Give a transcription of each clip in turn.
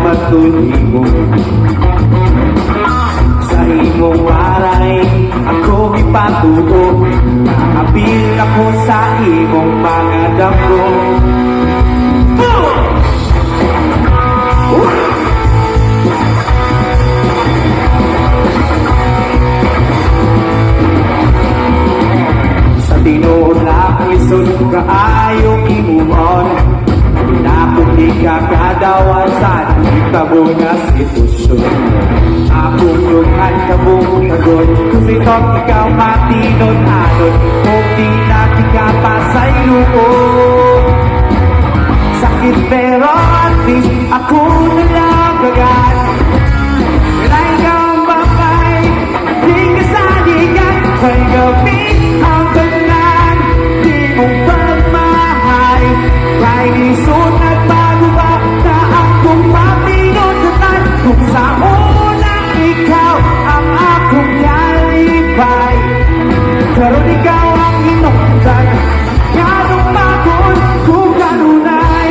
patuloy mo. Sa imong waray ako ipatuo, apil ako sa imong mga dako. Sa tinuod na lisod kaayong imuon, pinakong di ka kadawasan, itabong nga sitwasyon. Akong luhan kabong nagon, kasi itong ikaw matinon-anon, kung di natin ka pasay luon. Sakit pero at least ako na lang agad. Wala ikaw ang bakay, di ka saligan, may gabi ang galan, di mong pagmahal. Kahit isot at bago ba na akong mapinuntutan, kung sa unang ikaw ang akong nalipay. Karoon ikaw ang hinungdan, ganong pagod kung kanunay.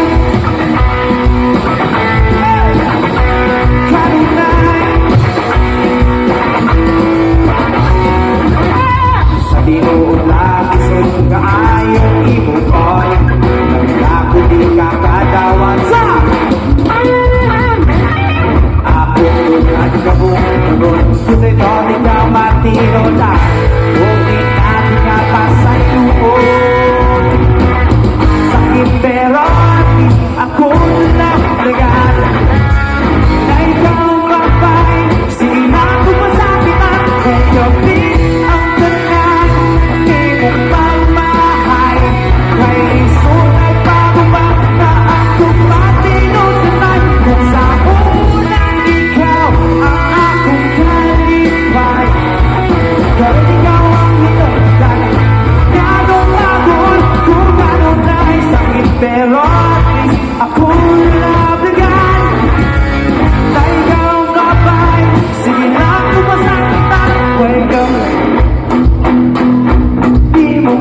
Kanunay. Sa tinuod lang isod kaayong imuon, nagdako di ka kadawan sa akong luhan kabong nagon, kasi ito di ka matinodan, kung di natin ka pasay luon. Sakit pero at least ako na lagat, na ikaw ang babay, sige na kumasakitan, kay gabi ang tanan, di mong pagmahal. Kay isot ay pababa na akong matinutunan, kung sa unang ikaw ang akong kalipay. Pero ikaw ang hinungdan, ganong pagod kung ganong na'y sakit, pero at least ako labagan, na ikaw ang kapay, sige na kumasakitan, kay gabi di mo.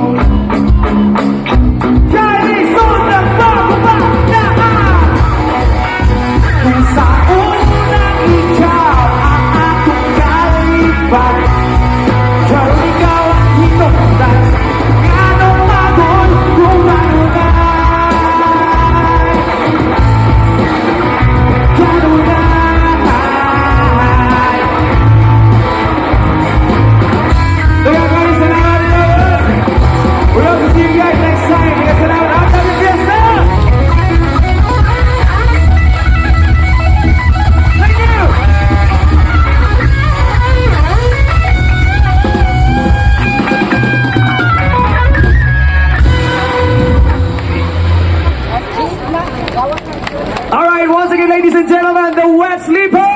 Kaya isot ang pababa na kung sa unang ikaw ang akong kalipay. Pero ikaw ang hinungdan, ganong pagod kung kanunay. Kanunay. So yeah guys, salamat guys. We hope to see you guys next time. Kaya salamat at kami fiesta. Thank you. All right, once again, ladies and gentlemen, the Wet Sleeper.